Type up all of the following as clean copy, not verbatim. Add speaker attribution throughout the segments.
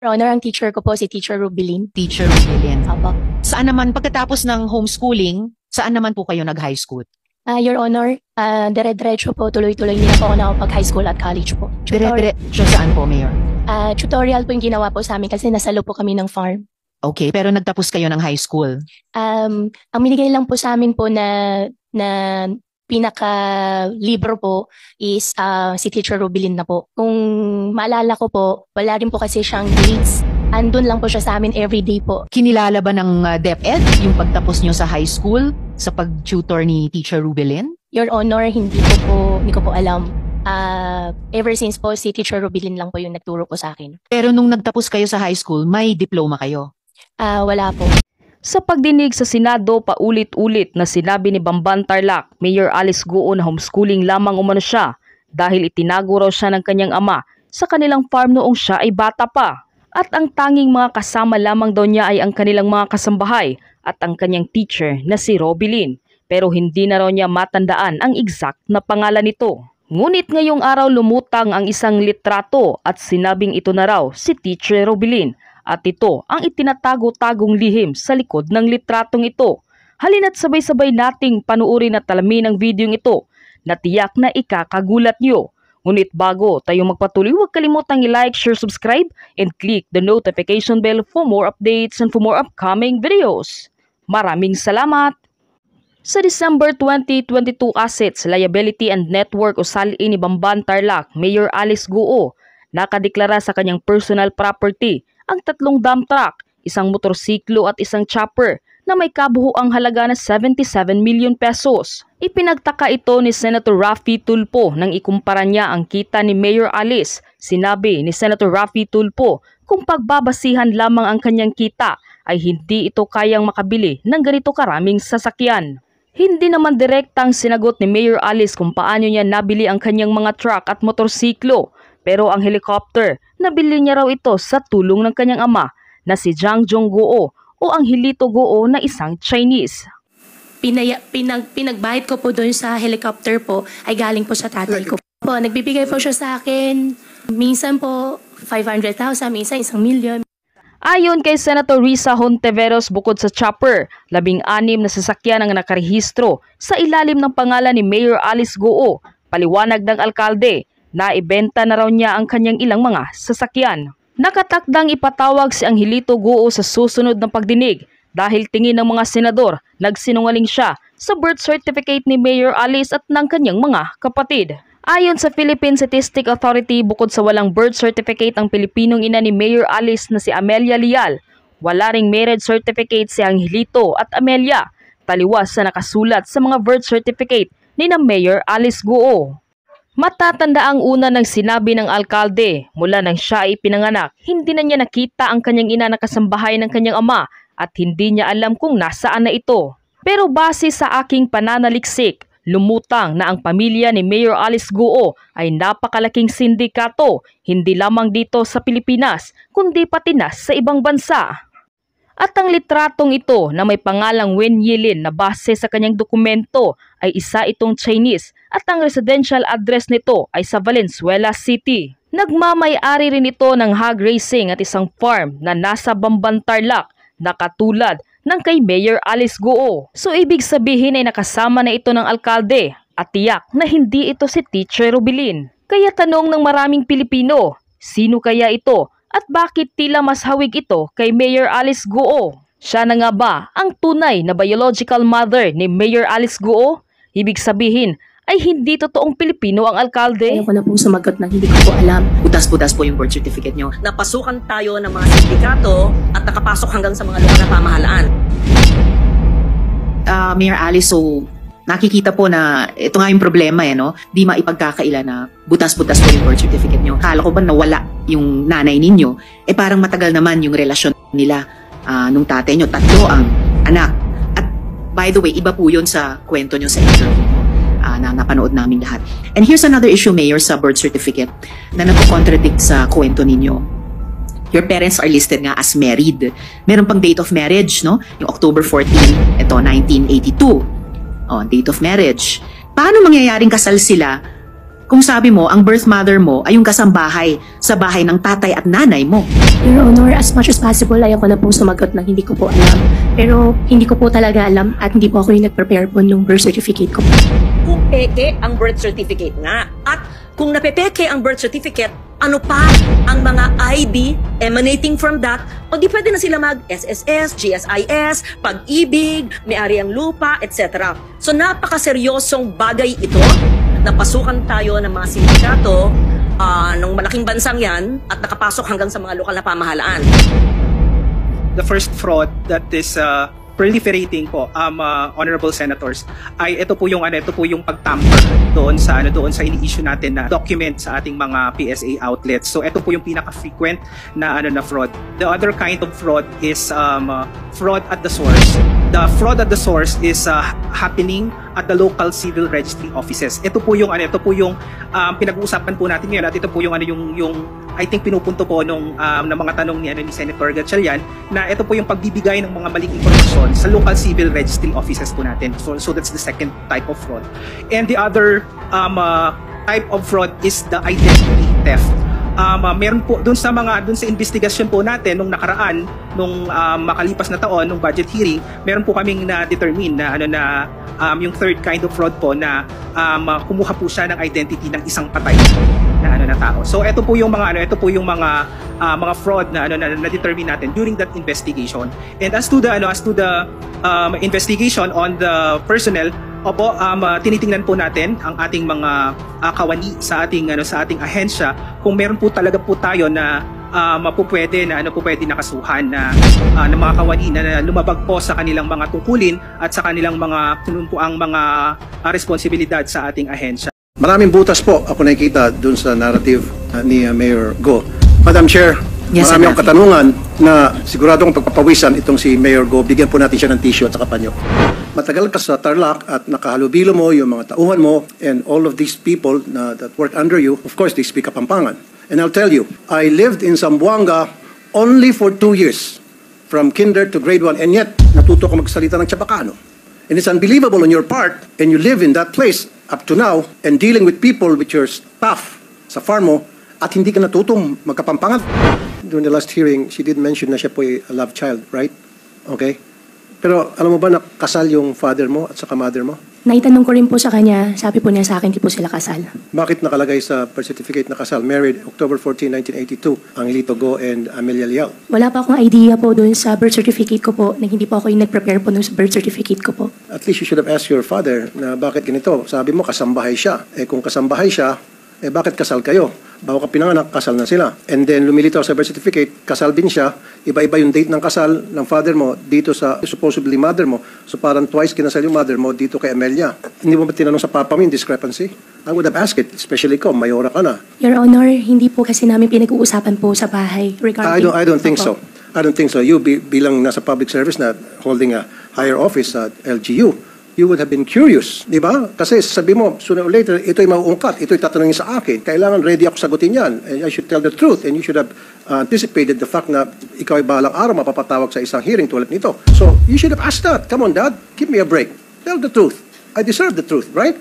Speaker 1: Your Honor, ang teacher ko po si Teacher Rubilin.
Speaker 2: Teacher Rubilin.
Speaker 1: Apo.
Speaker 2: Saan naman, pagkatapos ng homeschooling, saan naman po kayo nag-high school?
Speaker 1: Your Honor, dire-diretso po, tuloy-tuloy din ako nakapag-high school at college po.
Speaker 2: Dire-diretso saan po, Mayor?
Speaker 1: Tutorial po yung ginawa po sa amin kasi nasa loob po kami ng farm.
Speaker 2: Okay, pero nagtapos kayo ng high school?
Speaker 1: Ang binigay lang po sa amin po na pinaka-libro po is si Teacher Rubilin na po. Kung maalala ko po, wala rin po kasi siyang grades. Andun lang po siya sa amin everyday po.
Speaker 2: Kinilala ba ng DepEd yung pagtapos nyo sa high school sa pag-tutor ni Teacher Rubilin?
Speaker 1: Your Honor, hindi ko po alam. Ever since po, si Teacher Rubilin lang po yung nagturo po sa akin.
Speaker 2: Pero nung nagtapos kayo sa high school, may diploma kayo?
Speaker 1: Wala po.
Speaker 3: Sa pagdinig sa Senado, paulit-ulit na sinabi ni Bamban Tarlac, Mayor Alice Goo na homeschooling lamang umano siya dahil itinago raw siya ng kanyang ama sa kanilang farm noong siya ay bata pa. At ang tanging mga kasama lamang daw niya ay ang kanilang mga kasambahay at ang kanyang teacher na si Rubilin. Pero hindi na raw niya matandaan ang exact na pangalan nito. Ngunit ngayong araw lumutang ang isang litrato at sinabing ito na raw si Teacher Rubilin. At ito ang itinatago-tagong lihim sa likod ng litratong ito. Halina't sabay-sabay nating panuorin at alamin ang videong ito na tiyak na ikakagulat nyo. Ngunit bago tayo magpatuloy, huwag kalimutang i-like, share, subscribe, and click the notification bell for more updates and for more upcoming videos. Maraming salamat! Sa December 2022 Assets, Liability and Network o SALI ni Bamban Tarlac, Mayor Alice Goo, nakadeklara sa kanyang personal property ang 3 dump truck, isang motorsiklo at isang chopper na may kabuuang halaga na 77 million pesos. Ipinagtaka ito ni Senator Raffy Tulfo nang ikumpara niya ang kita ni Mayor Alice. Sinabi ni Senator Raffy Tulfo kung pagbabasihan lamang ang kanyang kita ay hindi ito kayang makabili ng ganito karaming sasakyan. Hindi naman direktang sinagot ni Mayor Alice kung paano niya nabili ang kanyang mga truck at motorsiklo. Pero ang helicopter, nabili niya raw ito sa tulong ng kanyang ama na si Jang Jong Goo o ang Hilito Goo na isang Chinese.
Speaker 1: Pinagbahid ko po doon sa helicopter po ay galing po sa tatay ko. Po, nagbibigay po siya sa akin. Minsan po 500,000, minsan 1 million.
Speaker 3: Ayon kay Senator Risa Hontiveros, bukod sa chopper, 16 na sasakyan ang nakarehistro sa ilalim ng pangalan ni Mayor Alice Goo. Paliwanag ng alkalde, naibenta na raw niya ang kanyang ilang mga sasakyan. Nakatakdang ipatawag si Angelito Goo sa susunod na pagdinig dahil tingin ng mga senador nagsinungaling siya sa birth certificate ni Mayor Alice at ng kanyang mga kapatid. Ayon sa Philippine Statistic Authority, bukod sa walang birth certificate ang Pilipinong ina ni Mayor Alice na si Amelia Leal, wala ring marriage certificate si Angelito at Amelia, taliwas sa nakasulat sa mga birth certificate ni na Mayor Alice Goo. Matatanda ang una ng sinabi ng alkalde, mula nang siya ay pinanganak, hindi na niya nakita ang kanyang ina na kasambahay ng kanyang ama at hindi niya alam kung nasaan na ito. Pero base sa aking pananaliksik, lumutang na ang pamilya ni Mayor Alice Goo ay napakalaking sindikato, hindi lamang dito sa Pilipinas, kundi pati na sa ibang bansa. At ang litratong ito na may pangalang Wen Yilin na base sa kanyang dokumento ay isa itong Chinese at ang residential address nito ay sa Valenzuela City. Nagmamay-ari rin ito ng hog racing at isang farm na nasa Bamban Tarlac na katulad ng kay Mayor Alice Goo. So ibig sabihin ay nakasama na ito ng alkalde at tiyak na hindi ito si Teacher Rubilin. Kaya tanong ng maraming Pilipino, sino kaya ito? At bakit tila mas hawig ito kay Mayor Alice Goo? Siya na nga ba ang tunay na biological mother ni Mayor Alice Goo? Ibig sabihin ay hindi totoong Pilipino ang alkalde?
Speaker 1: Ayoko na pong sumagot na hindi ko po alam.
Speaker 4: Butas-butas po yung birth certificate nyo. Napasukan tayo ng mga sindikato at nakapasok hanggang sa mga lokal na pamahalaan.
Speaker 2: Mayor Alice, so nakikita po na ito nga yung problema no? Di maipagkakaila na butas-butas po yung birth certificate nyo. Kala ko ba nawala yung nanay ninyo? Parang matagal naman yung relasyon nila nung tatay nyo. 3 ang anak. At by the way, iba po yun sa kwento nyo sa interview na napanood namin lahat. And here's another issue, Mayor, sa birth certificate na nagko-contradict sa kwento ninyo. Your parents are listed nga as married. Meron pang date of marriage, no? Yung October 14, ito, 1982. Date of marriage. Paano mangyayaring kasal sila kung sabi mo ang birth mother mo ay yung kasambahay sa bahay ng tatay at nanay mo?
Speaker 1: Your Honor, as much as possible, ayaw ko na pong sumagot na hindi ko po alam. Pero hindi ko po talaga alam at hindi po ako yung nag-prepare po nung birth certificate ko.
Speaker 4: Kung peke ang birth certificate nga, at kung napepeke ang birth certificate, ano pa ang mga ID emanating from that, o di pwede na sila mag-SSS, GSIS, pag-ibig, may-ari ang lupa, etc. So napakaseryosong bagay ito. Napasukan tayo ng mga sindikato ng malaking bansang yan at nakapasok hanggang sa mga lokal na pamahalaan.
Speaker 5: The first fraud that is proliferating po, honorable senators, ay ito po yung pagtamper doon sa ini-issue natin na document sa ating mga PSA outlets. So ito po yung pinaka-frequent na fraud. The other kind of fraud is fraud at the source. The fraud at the source is happening at the local civil registry offices. Ito po yung pinag-uusapan po natin ngayon, at ito po yung I think pinupunto po ng mga tanong ni Senator Gatchalian, na ito po yung pagbibigay ng mga maling impormasyon sa local civil registry offices po natin. So that's the second type of fraud. And the other type of fraud is the identity theft. Meron po dun sa investigasyon po natin nung nakaraan, nung makalipas na taon, nung budget hearing, meron po kaming na-determine na yung third kind of fraud po na kumuha po siya ng identity ng isang patay na tao. So ito po yung mga fraud na na-determine natin during that investigation. And as to the investigation on the personnel, opo, tinitingnan po natin ang ating mga kawani sa ating ahensya kung meron po talaga po tayo na mapupwede nakasuhan na ng mga kawani na lumabag po sa kanilang mga tungkulin at sa kanilang mga responsibilidad sa ating ahensya.
Speaker 6: Maraming butas po ako nakikita dun sa narrative ni Mayor Go. Madam Chair,
Speaker 2: Yes,
Speaker 6: marami akong
Speaker 2: Rafi.
Speaker 6: katanungan na siguradong pagpapawisan itong si Mayor Go. Bigyan po natin siya ng tissue at saka panyo. Matagal ka sa Tarlac at nakahalubilo mo yung mga tauhan mo and all of these people that work under you, of course, they speak Kapampangan. And I'll tell you, I lived in Zamboanga only for 2 years, from kinder to grade 1, and yet natuto ko magsalita ng Chabacano. And it's unbelievable on your part, and you live in that place up to now, and dealing with people with your staff sa farm mo, at hindi ka natutong magkapampangan. During the last hearing, she did mention na siya po ay a love child, right? Okay? Pero alam mo ba na kasal yung father mo at saka mother mo?
Speaker 1: Naitanong ko rin po sa kanya, sabi po niya sa akin, di po sila kasal.
Speaker 6: Bakit nakalagay sa birth certificate na kasal? Married October 14, 1982, Angelito Go and Amelia Liao.
Speaker 1: Wala pa akong idea po doon sa birth certificate ko po, na hindi po ako yung nag-prepare po nung birth certificate ko po.
Speaker 6: At least you should have asked your father na bakit ganito. Sabi mo kasambahay siya. Eh kung kasambahay siya, eh bakit kasal kayo? Bago ka pinanganak, kasal na sila. And then lumilitaw sa birth certificate, kasal din siya. Iba-iba yung date ng kasal ng father mo dito sa supposedly mother mo. So parang twice kinasal yung mother mo dito kay Amelia. Hindi mo ba tinanong sa papa mo yung discrepancy? I would have asked it, especially ko, mayora ka na.
Speaker 1: Your Honor, hindi po kasi namin pinag-uusapan po sa bahay regarding...
Speaker 6: I don't think so. I don't think so. You bilang nasa public service na holding a higher office at LGU, you would have been curious, di ba? Kasi sabi mo, sooner or later, ito'y mauungkat, ito'y tatanungin sa akin. Kailangan ready ako sagutin yan. And I should tell the truth. And you should have anticipated the fact na ikaw ay balang araw mapapatawag sa isang hearing tulad nito. So, you should have asked that. Come on, Dad. Give me a break. Tell the truth. I deserve the truth, right?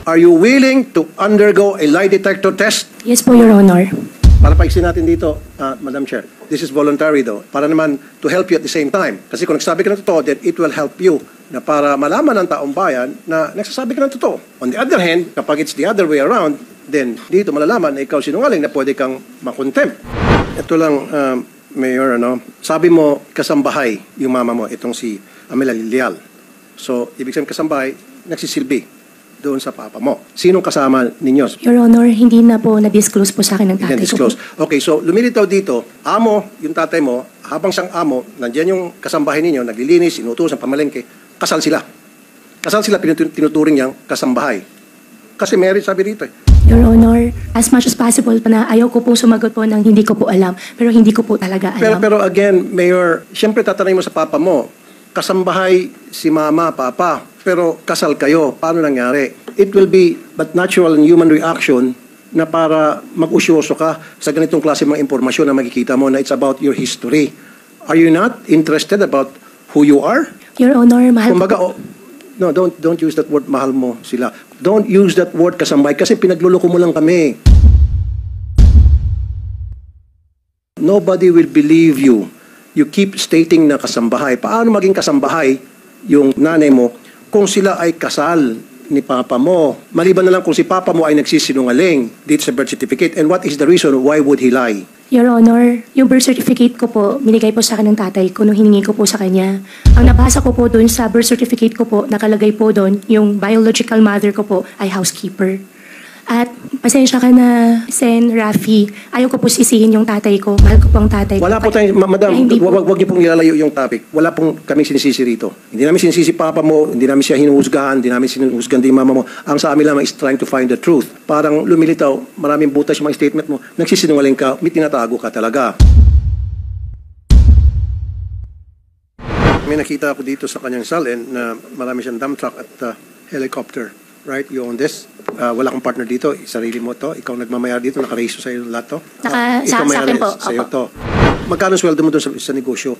Speaker 6: Are you willing to undergo a lie detector test?
Speaker 1: Yes po, Your Honor.
Speaker 6: Para paiksin natin dito, Madam Chair, this is voluntary though, para naman to help you at the same time. Kasi kung nagsabi ka ng totoo, then it will help you na para malaman ng taong bayan na nagsasabi ka ng totoo. On the other hand, kapag it's the other way around, then dito malalaman na ikaw sinungaling na pwede kang makontempt. Ito lang, Mayor, sabi mo kasambahay yung mama mo, itong si Amelia Lial. So, ibig sabihin kasambahay, nagsisilbi doon sa papa mo. Sinong kasama ninyo?
Speaker 1: Your Honor, hindi na po na-disclose po sa akin ng tatay ko po.
Speaker 6: Okay, so lumilitaw dito, amo, yung tatay mo, habang siyang amo, nandiyan yung kasambahay ninyo, naglilinis, inutusan, pamalengke, kasal sila. Kasal sila, tinuturing niyang kasambahay. Kasi marriage, sabi dito eh.
Speaker 1: Your Honor, as much as possible pa na ayaw ko pong sumagot po ng hindi ko po alam, pero hindi ko po talaga alam.
Speaker 6: Pero again, Mayor, siyempre tatanungin mo sa papa mo, kasambahay si mama, papa, pero kasal kayo, paano nangyari? It will be but natural and human reaction na para mag-usyoso ka sa ganitong klase mga impormasyon na makikita mo na it's about your history. Are you not interested about who you are?
Speaker 1: Your Honor, mahal
Speaker 6: Kumbaga,
Speaker 1: po.
Speaker 6: No, don't use that word, mahal mo sila. Don't use that word kasambahay kasi pinagluloko mo lang kami. Nobody will believe you. You keep stating na kasambahay. Paano maging kasambahay yung nanay mo kung sila ay kasal ni papa mo? Maliban na lang kung si papa mo ay nagsisinungaling dito sa birth certificate. And what is the reason why would he lie?
Speaker 1: Your Honor, yung birth certificate ko po, binigay po sa akin ng tatay ko nung hiningi ko po sa kanya. Ang nabasa ko po doon sa birth certificate ko po, nakalagay po doon, yung biological mother ko po ay housekeeper. At pasensya ka na, Sen. Rafi, ayaw ko po sisihin yung tatay ko. Mahal ko po ang tatay ko.
Speaker 6: Wala po tayong, madam, wag niyo pong ilalayo yung topic. Wala pong kaming sinisisi rito. Hindi namin sinisisi papa mo, hindi namin siya hinuhusgahan, hindi namin sinuhusgahan din mama mo. Ang sa amin lamang is trying to find the truth. Parang lumilitaw, maraming butas yung mga statement mo, nagsisinungaling ka, may tinatago ka talaga. May nakita ako dito sa kanyang salin na marami siyang dump truck at helicopter. Right? You own this? Wala kang partner dito. Sarili mo to. Ikaw nagmamayar dito. Naka-register sa'yo lahat to.
Speaker 1: Sa akin po.
Speaker 6: Sa'yo to. Magkano sweldo mo doon sa negosyo?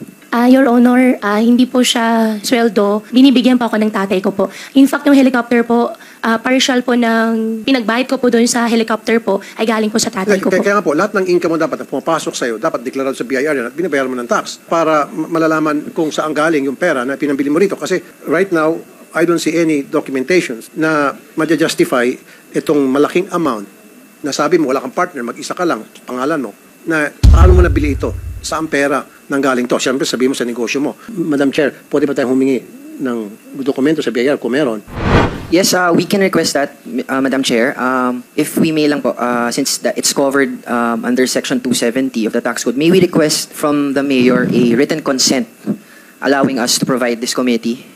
Speaker 1: Your Honor, hindi po siya sweldo. Binibigyan po ako ng tatay ko po. In fact, yung helicopter po, partial po ng pinagbayad ko po doon sa helicopter po ay galing po sa tatay ko po.
Speaker 6: Kaya nga po, lahat ng income mo dapat na pumapasok sa'yo, dapat deklarado sa BIR yan at binabayaran mo ng tax para malalaman kung saan galing yung pera na pinambili mo rito. Kasi right now, I don't see any documentations na ma-justify itong malaking amount na sabi mo wala kang partner, mag-isa ka lang, pangalan mo, na paano mo nabili ito? Saan pera nanggaling to? Siyempre sabihin mo sa negosyo mo. Madam Chair, pwede ba tayong humingi ng dokumento sa BIR kung meron?
Speaker 7: Yes, we can request that, Madam Chair. If we may lang po, since it's covered under Section 270 of the Tax Code, may we request from the Mayor a written consent allowing us to provide this committee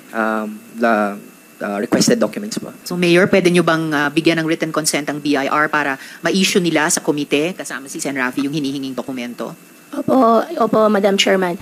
Speaker 7: the requested documents po.
Speaker 2: So Mayor, pwede nyo bang bigyan ng written consent ang BIR para ma-issue nila sa komite kasama si Sen. Rafi yung hinihinging dokumento?
Speaker 1: Opo, Madam Chairman.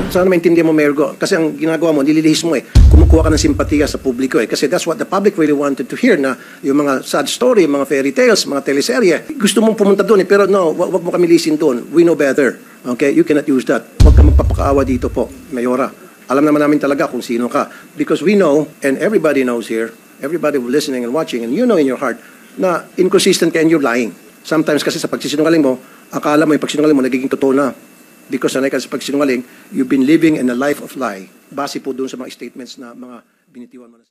Speaker 6: Sana maintindihan mo, Mayor Go. Kasi ang ginagawa mo, nililihis mo kumukuha ka ng simpatiya sa publiko Kasi that's what the public really wanted to hear na yung mga sad story, mga fairy tales, mga teleserye. Gusto mong pumunta doon pero no, wag mo kami lisin doon. We know better. Okay? You cannot use that. Wag ka magpapakaawa dito po, Mayora. Alam naman namin talaga kung sino ka. Because we know, and everybody knows here, everybody listening and watching, and you know in your heart, na inconsistent ka and you're lying. Sometimes kasi sa pagsisinungaling mo, akala mo yung pagsinungaling mo nagiging totoo na. Because sanay ka sa pagsinungaling, you've been living in a life of lie. Base po doon sa mga statements na mga binitiwan mo na sa